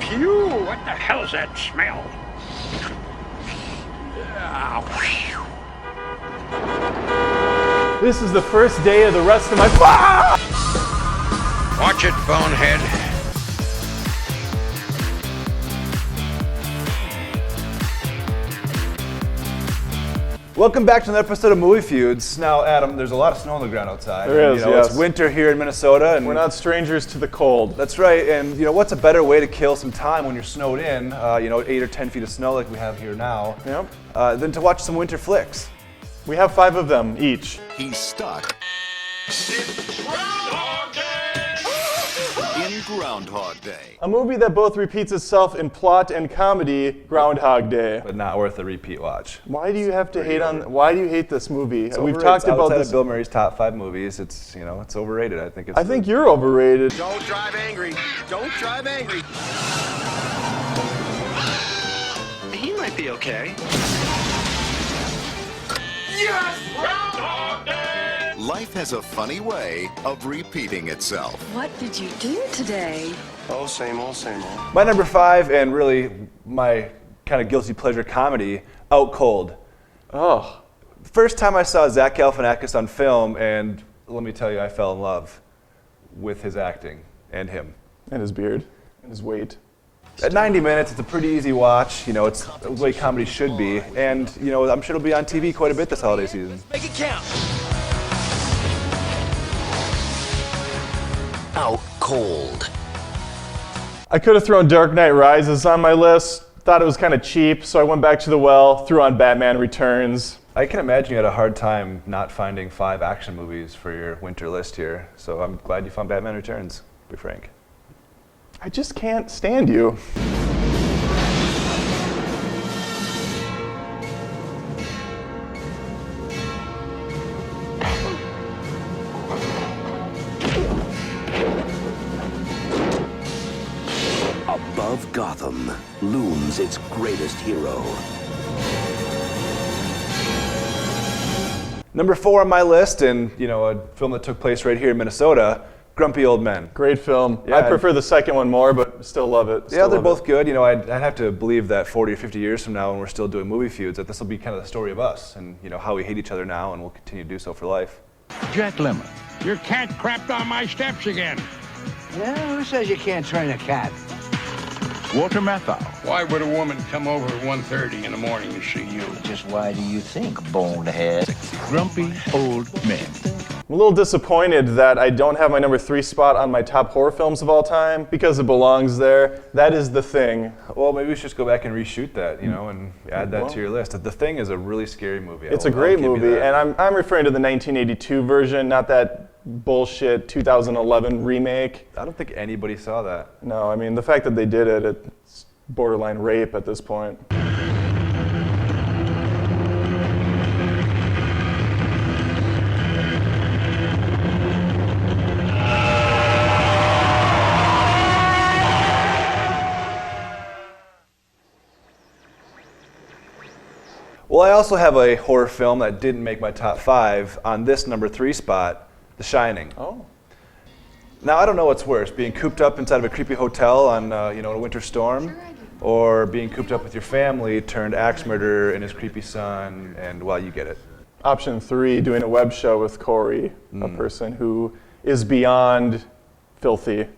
Phew, what the hell's that smell? This is the first day of the rest of my... Watch it, bonehead. Welcome back to another episode of Movie Feuds. Now, Adam, there's a lot of snow on the ground outside. There is, yes. It's winter here in Minnesota. And we're not strangers to the cold. That's right, and what's a better way to kill some time when you're snowed in, 8 or 10 feet of snow like we have here now, than to watch some winter flicks. We have 5 of them each. He's stuck in Groundhog Day. A movie that both repeats itself in plot and comedy, Groundhog Day. But not worth a repeat watch. Why do you have to hate on? Why do you hate this movie? We've talked about this. Of Bill Murray's top 5 movies. It's it's overrated. I think. I think you're overrated. Don't drive angry. Don't drive angry. He might be okay. Yes! Groundhog Day! Life has a funny way of repeating itself. What did you do today? Oh, same old, same old. My number 5, and really my kind of guilty pleasure comedy, Out Cold. Oh. First time I saw Zach Galifianakis on film, and let me tell you, I fell in love with his acting and him. And his beard. And his weight. At 90 minutes, it's a pretty easy watch. It's the way comedy should be. And, I'm sure it'll be on TV quite a bit this holiday season. Make it count. Out cold. I could have thrown Dark Knight Rises on my list. Thought it was kind of cheap, so I went back to the well, threw on Batman Returns. I can imagine you had a hard time not finding 5 action movies for your winter list here. So I'm glad you found Batman Returns, to be frank. I just can't stand you. Above Gotham looms its greatest hero. Number 4 on my list, and a film that took place right here in Minnesota, Grumpy Old Men. Great film. Yeah, I prefer the second one more, but still love it. Yeah, they're both good. I'd have to believe that 40 or 50 years from now when we're still doing movie feuds, that this will be kind of the story of us and, how we hate each other now, and we'll continue to do so for life. Jack Lemmon, your cat crapped on my steps again. Yeah, who says you can't train a cat? Walter Matthau. Why would a woman come over at 1:30 in the morning to see you? Just why do you think, bonehead? Grumpy old men. I'm a little disappointed that I don't have my number 3 spot on my top horror films of all time because it belongs there. That is The Thing. Well, maybe we should just go back and reshoot that, and add that to your list. The Thing is a really scary movie. It's a great movie, and I'm referring to the 1982 version, not that bullshit 2011 remake. I don't think anybody saw that. No, I mean, the fact that they did it, it's borderline rape at this point. Well, I also have a horror film that didn't make my top 5 on this number 3 spot, The Shining. Oh. Now, I don't know what's worse, being cooped up inside of a creepy hotel on, a winter storm, or being cooped up with your family turned axe murderer and his creepy son, and, well, you get it. Option 3, doing a web show with Corey, a person who is beyond filthy.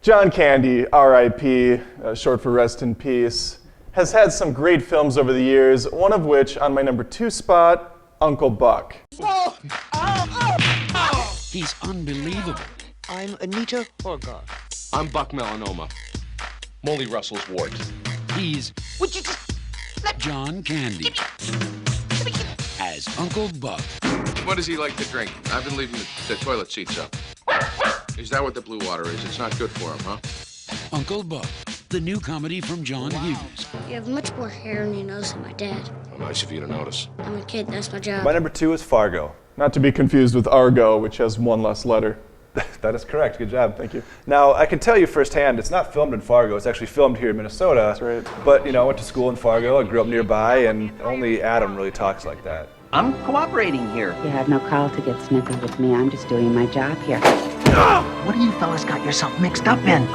John Candy, R.I.P., short for rest in peace, has had some great films over the years, one of which, on my number 2 spot, Uncle Buck. He's unbelievable. I'm Anita Horgoff. I'm Buck Melanoma. Molly Russell's wart. He's Would you just John Candy as Uncle Buck. What does he like to drink? I've been leaving the toilet seats up. Is that what the blue water is? It's not good for him, huh? Uncle Buck, the new comedy from John Hughes. You have much more hair on your nose than my dad. How nice of you to notice. I'm a kid, that's my job. My number 2 is Fargo. Not to be confused with Argo, which has 1 less letter. That is correct. Good job. Thank you. Now, I can tell you firsthand, it's not filmed in Fargo. It's actually filmed here in Minnesota. That's right. But, I went to school in Fargo. I grew up nearby, and only Adam really talks like that. I'm cooperating here. You have no call to get snippy with me. I'm just doing my job here. What do you fellas got yourself mixed up in?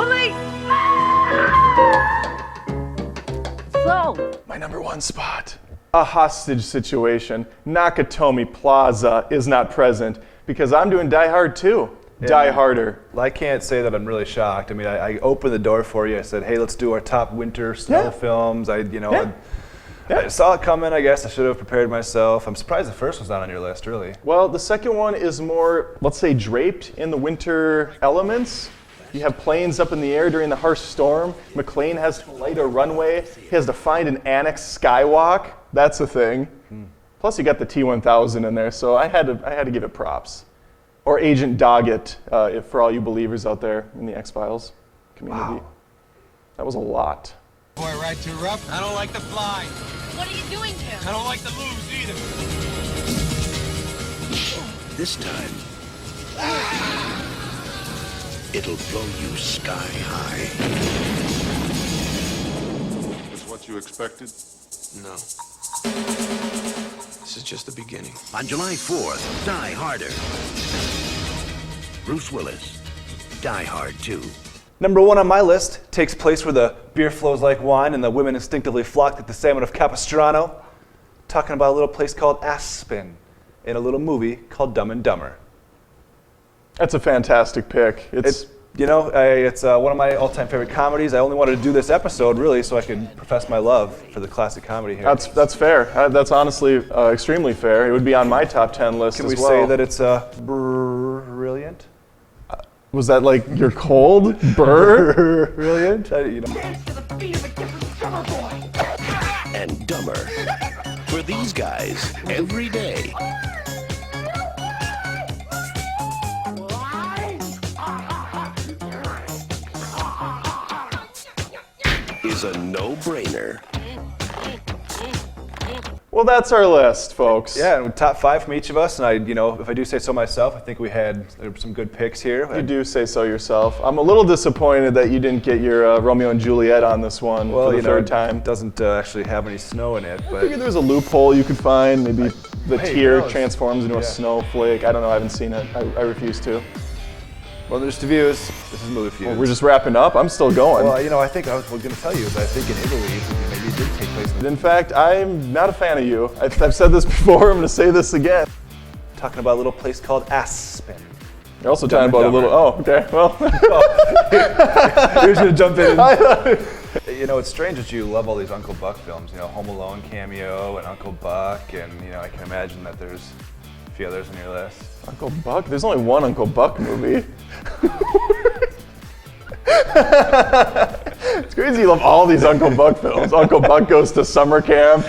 So, My number one spot. A hostage situation. Nakatomi Plaza is not present because I'm doing Die Hard 2. Yeah. Die Harder. Well, I can't say that I'm really shocked. I mean, I opened the door for you. I said, hey, let's do our top winter snow films. I saw it coming, I guess. I should have prepared myself. I'm surprised the first one's not on your list, really. Well, the second one is more, let's say, draped in the winter elements. You have planes up in the air during the harsh storm. McClane has to light a runway. He has to find an annex skywalk. That's a thing. Plus, you got the T-1000 in there, so I had to give it props. Or Agent Doggett, for all you believers out there in the X-Files community. Wow. That was a lot. Boy, right too rough. I don't like to fly. What are you doing here? I don't like to lose either. This time, it'll blow you sky high. Was what you expected? No. This is just the beginning. On July 4th, Die Harder. Bruce Willis, Die Hard 2. Number one on my list takes place where the beer flows like wine and the women instinctively flock like the salmon of Capistrano. Talking about a little place called Aspen in a little movie called Dumb and Dumber. That's a fantastic pick. It's one of my all-time favorite comedies. I only wanted to do this episode, really, so I could profess my love for the classic comedy here. That's fair. That's honestly extremely fair. It would be on my top 10 list Can as we well. say that it's brilliant? Was that like your cold? Burr? Brilliant? And Dumber. For these guys, every day is a no-brainer. Well, that's our list, folks. Yeah, and top 5 from each of us, and if I do say so myself, I think there were some good picks here. You do say so yourself. I'm a little disappointed that you didn't get your Romeo and Juliet on this one for the third time. It doesn't actually have any snow in it. I figured there was a loophole you could find. Maybe the tear transforms into a snowflake. I don't know. I haven't seen it. I refuse to. Well, there's the views. This is movie Feuds. Well, we're just wrapping up. I'm still going. Well, I think I was going to tell you that I think in Italy, maybe it did take place. In fact, I'm not a fan of you. I've said this before. I'm going to say this again. Talking about a little place called Aspen. You're also talking about a little. Oh, okay. Well, you're just going to jump in. It's strange that you love all these Uncle Buck films. Home Alone cameo and Uncle Buck, and I can imagine that there's a few others on your list. Uncle Buck? There's only one Uncle Buck movie. It's crazy you love all these Uncle Buck films. Uncle Buck Goes to Summer Camp.